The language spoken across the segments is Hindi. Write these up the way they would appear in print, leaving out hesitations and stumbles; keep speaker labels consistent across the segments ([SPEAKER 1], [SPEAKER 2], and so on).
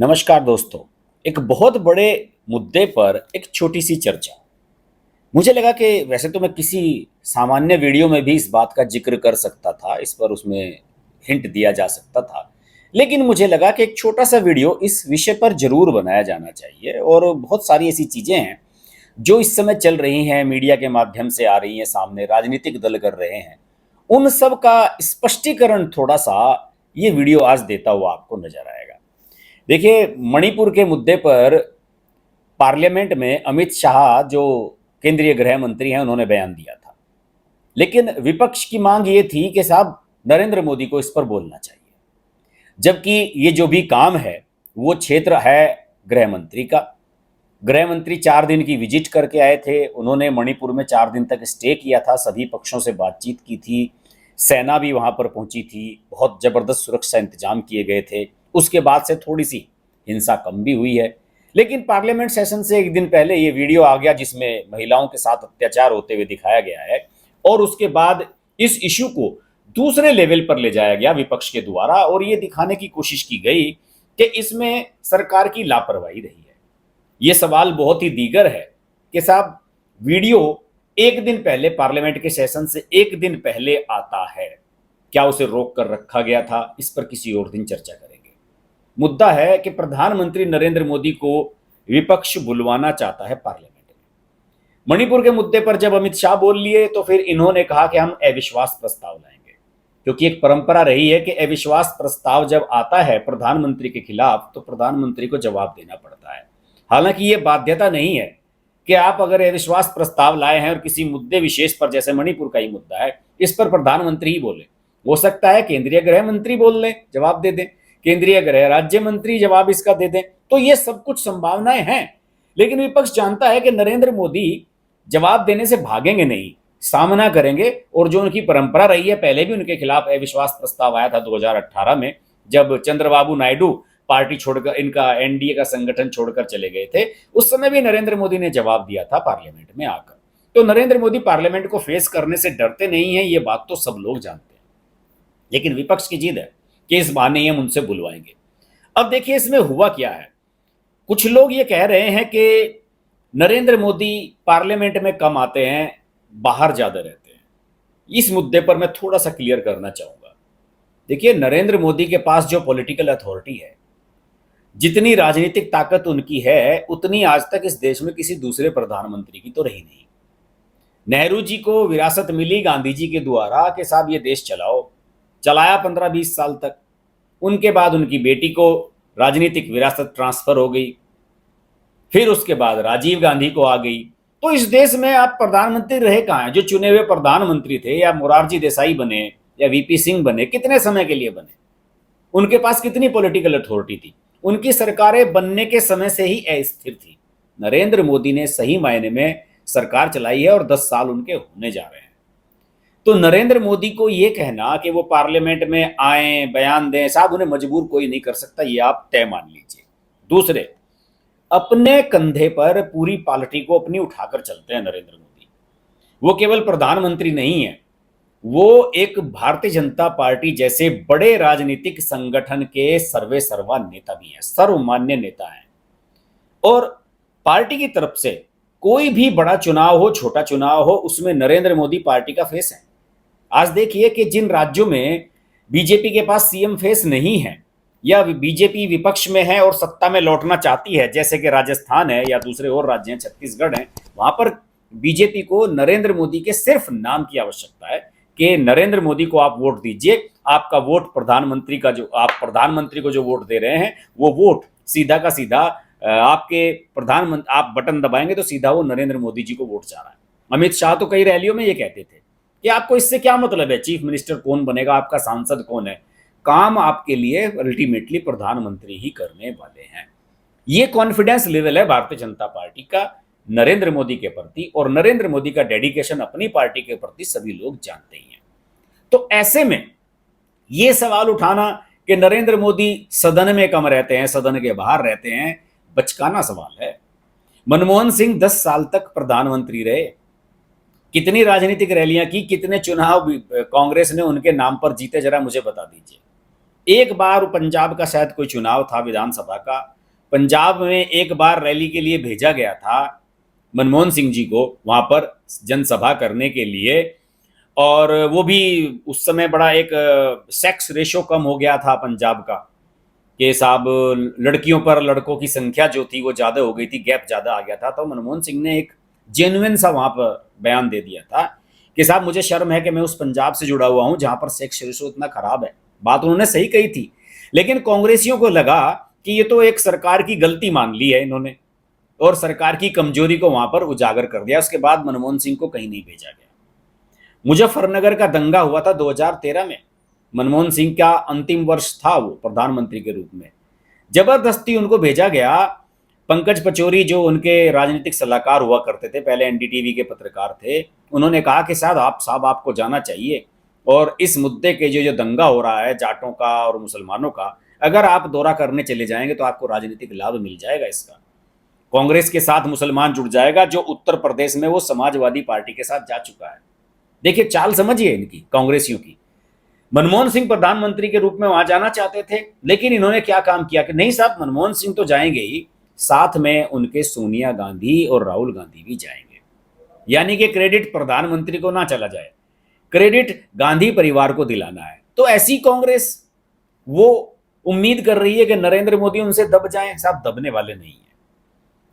[SPEAKER 1] नमस्कार दोस्तों। एक बहुत बड़े मुद्दे पर एक छोटी सी चर्चा। मुझे लगा कि वैसे तो मैं किसी सामान्य वीडियो में भी इस बात का जिक्र कर सकता था, इस पर उसमें हिंट दिया जा सकता था, लेकिन मुझे लगा कि एक छोटा सा वीडियो इस विषय पर जरूर बनाया जाना चाहिए। और बहुत सारी ऐसी चीज़ें हैं जो इस समय चल रही हैं, मीडिया के माध्यम से आ रही हैं, सामने राजनीतिक दल कर रहे हैं, उन सब का स्पष्टीकरण थोड़ा सा ये वीडियो आज देता हुआ आपको नजर आएगा। देखिए, मणिपुर के मुद्दे पर पार्लियामेंट में अमित शाह जो केंद्रीय गृह मंत्री हैं, उन्होंने बयान दिया था। लेकिन विपक्ष की मांग ये थी कि साहब नरेंद्र मोदी को इस पर बोलना चाहिए, जबकि ये जो भी काम है वो क्षेत्र है गृह मंत्री का। गृह मंत्री 4 दिन की विजिट करके आए थे। उन्होंने मणिपुर में 4 दिन तक स्टे किया था, सभी पक्षों से बातचीत की थी, सेना भी वहां पर पहुंची थी, बहुत जबरदस्त सुरक्षा इंतजाम किए गए थे। उसके बाद से थोड़ी सी हिंसा कम भी हुई है। लेकिन पार्लियामेंट सेशन से एक दिन पहले ये वीडियो आ गया जिसमें महिलाओं के साथ अत्याचार होते हुए दिखाया गया है, और उसके बाद इस इश्यू को दूसरे लेवल पर ले जाया गया विपक्ष के द्वारा, और ये दिखाने की कोशिश की गई कि इसमें सरकार की लापरवाही रही है। ये सवाल बहुत ही दीगर है कि साहब वीडियो एक दिन पहले, पार्लियामेंट के सेशन से एक दिन पहले आता है, क्या उसे रोक कर रखा गया था? इस पर किसी और दिन चर्चा करेंगे। मुद्दा है कि प्रधानमंत्री नरेंद्र मोदी को विपक्ष बुलवाना चाहता है पार्लियामेंट में। मणिपुर के मुद्दे पर जब अमित शाह बोल लिए तो फिर इन्होंने कहा कि हम अविश्वास प्रस्ताव लाएंगे, क्योंकि एक परंपरा रही है कि अविश्वास प्रस्ताव जब आता है प्रधानमंत्री के खिलाफ तो प्रधानमंत्री को जवाब देना पड़ता है। हालांकि ये बाध्यता नहीं है कि आप अगर अविश्वास प्रस्ताव लाए हैं और किसी मुद्दे विशेष पर, जैसे मणिपुर का ही मुद्दा है, इस पर प्रधानमंत्री ही बोले। हो सकता है केंद्रीय गृह मंत्री बोल लें, जवाब दे दें, केंद्रीय गृह राज्य मंत्री जवाब इसका दे दें, तो ये सब कुछ संभावनाएं हैं। लेकिन विपक्ष जानता है कि नरेंद्र मोदी जवाब देने से भागेंगे नहीं, सामना करेंगे। और जो उनकी परंपरा रही है, पहले भी उनके खिलाफ अविश्वास प्रस्ताव आया था 2018 में, जब चंद्रबाबू नायडू पार्टी छोड़कर, इनका एनडीए का संगठन छोड़कर चले गए थे, उस समय भी नरेंद्र मोदी ने जवाब दिया था पार्लियामेंट में आकर। तो नरेंद्र मोदी पार्लियामेंट को फेस करने से डरते नहीं है, ये बात तो सब लोग जानते हैं। लेकिन विपक्ष की जिद है कि इस बहाने हम उनसे बुलवाएंगे। अब देखिए इसमें हुआ क्या है। कुछ लोग ये कह रहे हैं कि नरेंद्र मोदी पार्लियामेंट में कम आते हैं, बाहर ज्यादा रहते हैं। इस मुद्दे पर मैं थोड़ा सा क्लियर करना चाहूंगा। देखिए, नरेंद्र मोदी के पास जो पॉलिटिकल अथॉरिटी है, जितनी राजनीतिक ताकत उनकी है, उतनी आज तक इस देश में किसी दूसरे प्रधानमंत्री की तो रही नहीं। नेहरू जी को विरासत मिली गांधी जी के द्वारा कि साहब ये देश चलाओ, चलाया 15-20 साल तक। उनके बाद उनकी बेटी को राजनीतिक विरासत ट्रांसफर हो गई, फिर उसके बाद राजीव गांधी को आ गई। तो इस देश में आप प्रधानमंत्री रहे कहाँ हैं? जो चुने हुए प्रधानमंत्री थे, या मोरारजी देसाई बने या वीपी सिंह बने, कितने समय के लिए बने? उनके पास कितनी पॉलिटिकल अथॉरिटी थी? उनकी सरकारें बनने के समय से ही अस्थिर थी। नरेंद्र मोदी ने सही मायने में सरकार चलाई है और 10 साल उनके होने जा रहे हैं। तो नरेंद्र मोदी को ये कहना कि वो पार्लियामेंट में आए, बयान दें, साहब उन्हें मजबूर कोई नहीं कर सकता, ये आप तय मान लीजिए। दूसरे, अपने कंधे पर पूरी पार्टी को अपनी उठाकर चलते हैं नरेंद्र मोदी। वो केवल प्रधानमंत्री नहीं है, वो एक भारतीय जनता पार्टी जैसे बड़े राजनीतिक संगठन के सर्वे सर्वा नेता भी हैं, सर्वमान्य नेता हैं। और पार्टी की तरफ से कोई भी बड़ा चुनाव हो, छोटा चुनाव हो, उसमें नरेंद्र मोदी पार्टी का फेस है। आज देखिए कि जिन राज्यों में बीजेपी के पास सीएम फेस नहीं है, या बीजेपी विपक्ष में है और सत्ता में लौटना चाहती है, जैसे कि राजस्थान है या दूसरे और राज्य हैं, छत्तीसगढ़ है, वहां पर बीजेपी को नरेंद्र मोदी के सिर्फ नाम की आवश्यकता है कि नरेंद्र मोदी को आप वोट दीजिए। आपका वोट प्रधानमंत्री का, जो आप प्रधानमंत्री को जो वोट दे रहे हैं, वो वोट सीधा का सीधा आपके प्रधानमंत्री, आप बटन दबाएंगे तो सीधा वो नरेंद्र मोदी जी को वोट जा रहा है। अमित शाह तो कई रैलियों में ये कहते थे कि आपको इससे क्या मतलब है, चीफ मिनिस्टर कौन बनेगा, आपका सांसद कौन है, काम आपके लिए अल्टीमेटली प्रधानमंत्री ही करने वाले हैं। ये कॉन्फिडेंस लेवल है भारतीय जनता पार्टी का नरेंद्र मोदी के प्रति, और नरेंद्र मोदी का डेडिकेशन अपनी पार्टी के प्रति सभी लोग जानते ही हैं। तो ऐसे में ये सवाल उठाना कि नरेंद्र मोदी सदन में कम रहते हैं, सदन के बाहर रहते हैं, बचकाना सवाल है। मनमोहन सिंह 10 साल तक प्रधानमंत्री रहे, कितनी राजनीतिक रैलियां की, कितने चुनाव कांग्रेस ने उनके नाम पर जीते, जरा मुझे बता दीजिए। एक बार पंजाब का शायद कोई चुनाव था विधानसभा का, पंजाब में एक बार रैली के लिए भेजा गया था मनमोहन सिंह जी को वहां पर जनसभा करने के लिए, और वो भी उस समय बड़ा एक सेक्स रेशो कम हो गया था पंजाब का, कि साहब लड़कियों पर लड़कों की संख्या जो थी वो ज़्यादा हो गई थी, गैप ज़्यादा आ गया था। तो मनमोहन सिंह ने एक जेन्युइन सा वहाँ पर बयान दे दिया था कि साहब मुझे शर्म है कि मैं उस पंजाब से जुड़ा हुआ हूँ जहाँ पर सेक्स रेशो इतना खराब है। बात उन्होंने सही कही थी, लेकिन कांग्रेसियों को लगा कि ये तो एक सरकार की गलती मान ली है इन्होंने, और सरकार की कमजोरी को वहां पर उजागर कर दिया। उसके बाद मनमोहन सिंह को कहीं नहीं भेजा गया। मुजफ्फरनगर का दंगा हुआ था 2013 में, मनमोहन सिंह का अंतिम वर्ष था वो प्रधानमंत्री के रूप में, जबरदस्ती उनको भेजा गया। पंकज पचौरी जो उनके राजनीतिक सलाहकार हुआ करते थे, पहले एनडीटीवी के पत्रकार थे, उन्होंने कहा कि साहब आपको जाना चाहिए, और इस मुद्दे के जो दंगा हो रहा है जाटों का और मुसलमानों का, अगर आप दौरा करने चले जाएंगे तो आपको राजनीतिक लाभ मिल जाएगा इसका। कांग्रेस के साथ मुसलमान जुड़ जाएगा, जो उत्तर प्रदेश में वो समाजवादी पार्टी के साथ जा चुका है। देखिए चाल समझिए इनकी, कांग्रेसियों की। मनमोहन सिंह प्रधानमंत्री के रूप में वहां जाना चाहते थे, लेकिन इन्होंने क्या काम किया कि नहीं साहब मनमोहन सिंह तो जाएंगे ही, साथ में उनके सोनिया गांधी और राहुल गांधी भी जाएंगे। यानी कि क्रेडिट प्रधानमंत्री को ना चला जाए, क्रेडिट गांधी परिवार को दिलाना है। तो ऐसी कांग्रेस वो उम्मीद कर रही है कि नरेंद्र मोदी उनसे दब जाएं। साहब दबने वाले नहीं है।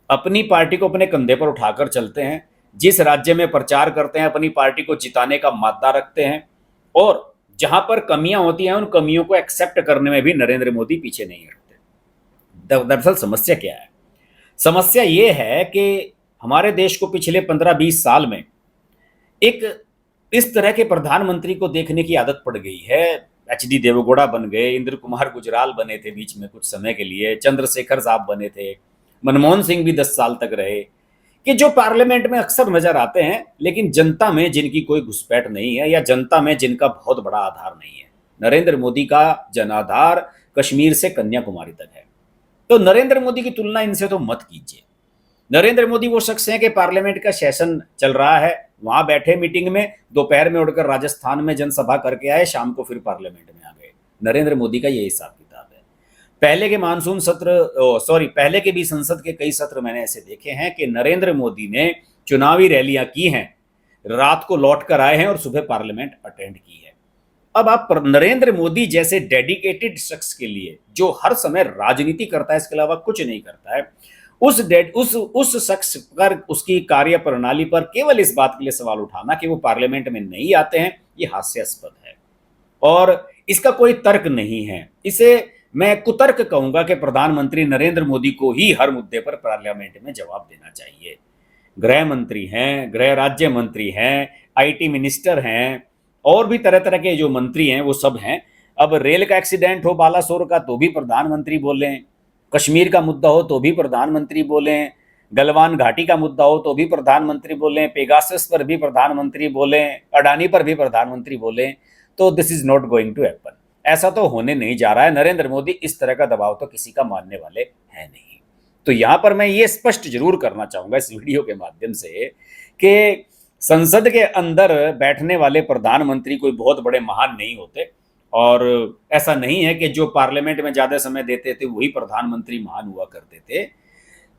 [SPEAKER 1] अपनी पार्टी को अपने कंधे पर उठाकर चलते हैं, जिस राज्य में प्रचार करते हैं अपनी पार्टी को जिताने का मादा रखते हैं, और जहां पर कमियां होती हैं उन कमियों को एक्सेप्ट करने में भी नरेंद्र मोदी पीछे नहीं हटते। दरअसल समस्या क्या है? समस्या ये है कि हमारे देश को पिछले 15-20 साल में एक इस तरह के प्रधानमंत्री को देखने की आदत पड़ गई है। एचडी देवगौड़ा बन गए, इंद्र कुमार गुजराल बने थे बीच में कुछ समय के लिए, चंद्रशेखर साहब बने थे, मनमोहन सिंह भी 10 साल तक रहे, कि जो पार्लियामेंट में अक्सर नजर आते हैं, लेकिन जनता में जिनकी कोई घुसपैठ नहीं है या जनता में जिनका बहुत बड़ा आधार नहीं है। नरेंद्र मोदी का जनाधार कश्मीर से कन्याकुमारी तक है। तो नरेंद्र मोदी की तुलना इनसे तो मत कीजिए। नरेंद्र मोदी वो शख्स हैं कि पार्लियामेंट का सेशन चल रहा है, वहां बैठे मीटिंग में, दोपहर में उड़कर राजस्थान में जनसभा करके आए, शाम को फिर पार्लियामेंट में आ गए। नरेंद्र मोदी का ये हिसाब किताब है। पहले के मानसून सत्र पहले के भी संसद के कई सत्र मैंने ऐसे देखे हैं कि नरेंद्र मोदी ने चुनावी रैलियां की हैं, रात को लौट कर आए हैं और सुबह पार्लियामेंट अटेंड की है। अब आप नरेंद्र मोदी जैसे डेडिकेटेड शख्स के लिए, जो हर समय राजनीति करता है, इसके अलावा कुछ नहीं करता है, उस शख्स पर, उसकी कार्य प्रणाली पर केवल इस बात के लिए सवाल उठाना कि वो पार्लियामेंट में नहीं आते हैं, ये हास्यास्पद है और इसका कोई तर्क नहीं है। इसे मैं कुतर्क कहूंगा कि प्रधानमंत्री नरेंद्र मोदी को ही हर मुद्दे पर पार्लियामेंट में जवाब देना चाहिए। गृह मंत्री हैं, गृह राज्य मंत्री हैं, आईटी मिनिस्टर हैं, और भी तरह तरह के जो मंत्री हैं वो सब हैं। अब रेल का एक्सीडेंट हो बालासोर का तो भी प्रधानमंत्री बोलें, कश्मीर का मुद्दा हो तो भी प्रधानमंत्री बोलें, गलवान घाटी का मुद्दा हो तो भी प्रधानमंत्री बोलें, पेगासस पर भी प्रधानमंत्री बोलें, अडानी पर भी प्रधानमंत्री बोलें। तो this is not going to happen. ऐसा तो होने नहीं जा रहा है। नरेंद्र मोदी इस तरह का दबाव तो किसी का मानने वाले हैं नहीं। तो यहां पर मैं ये स्पष्ट जरूर करना चाहूंगा इस वीडियो के माध्यम से कि संसद के अंदर बैठने वाले प्रधानमंत्री कोई बहुत बड़े महान नहीं होते, और ऐसा नहीं है कि जो पार्लियामेंट में ज्यादा समय देते थे वही प्रधानमंत्री महान हुआ करते थे।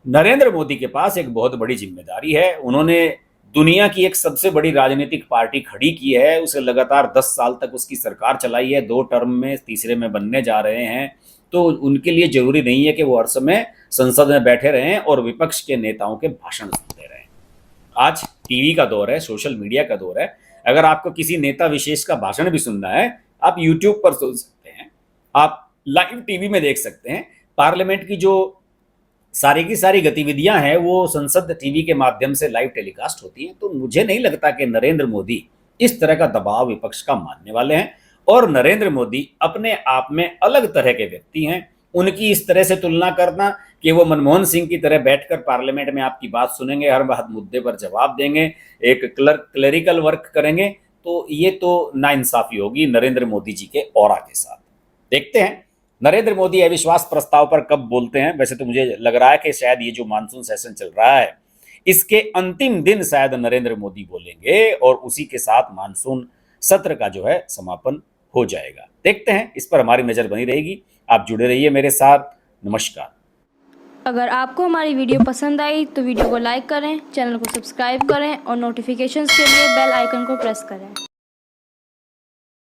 [SPEAKER 1] नरेंद्र मोदी के पास एक बहुत बड़ी जिम्मेदारी है। उन्होंने दुनिया की एक सबसे बड़ी राजनीतिक पार्टी खड़ी की है, उसे लगातार 10 साल तक उसकी सरकार चलाई है, 2 टर्म में, तीसरे में बनने जा रहे हैं। तो उनके लिए जरूरी नहीं है कि वो हर समय संसद में बैठे रहें और विपक्ष के नेताओं के भाषण सुनते रहें। आज टीवी का दौर है, सोशल मीडिया का दौर है। अगर आपको किसी नेता विशेष का भाषण भी सुनना है, आप यूट्यूब पर सुन सकते हैं, आप लाइव टीवी में देख सकते हैं। पार्लियामेंट की जो सारी की सारी गतिविधियां हैं वो संसद टीवी के माध्यम से लाइव टेलीकास्ट होती हैं। तो मुझे नहीं लगता कि नरेंद्र मोदी इस तरह का दबाव विपक्ष का मानने वाले हैं। और नरेंद्र मोदी अपने आप में अलग तरह के व्यक्ति हैं। उनकी इस तरह से तुलना करना कि वो मनमोहन सिंह की तरह बैठकर पार्लियामेंट में आपकी बात सुनेंगे, हर बात मुद्दे पर जवाब देंगे, एक क्लरिकल वर्क करेंगे, तो ये तो नाइंसाफी होगी नरेंद्र मोदी जी के ऑरा के साथ। देखते हैं नरेंद्र मोदी अविश्वास प्रस्ताव पर कब बोलते हैं। वैसे तो मुझे लग रहा है कि शायद ये जो मानसून सेशन चल रहा है इसके अंतिम दिन शायद नरेंद्र मोदी बोलेंगे और उसी के साथ मानसून सत्र का जो है समापन हो जाएगा। देखते हैं, इस पर हमारी नज़र बनी रहेगी। आप जुड़े रहिए मेरे साथ। नमस्कार।
[SPEAKER 2] अगर आपको हमारी वीडियो पसंद आई तो वीडियो को लाइक करें, चैनल को सब्सक्राइब करें और नोटिफिकेशंस के लिए बेल आइकन को प्रेस करें।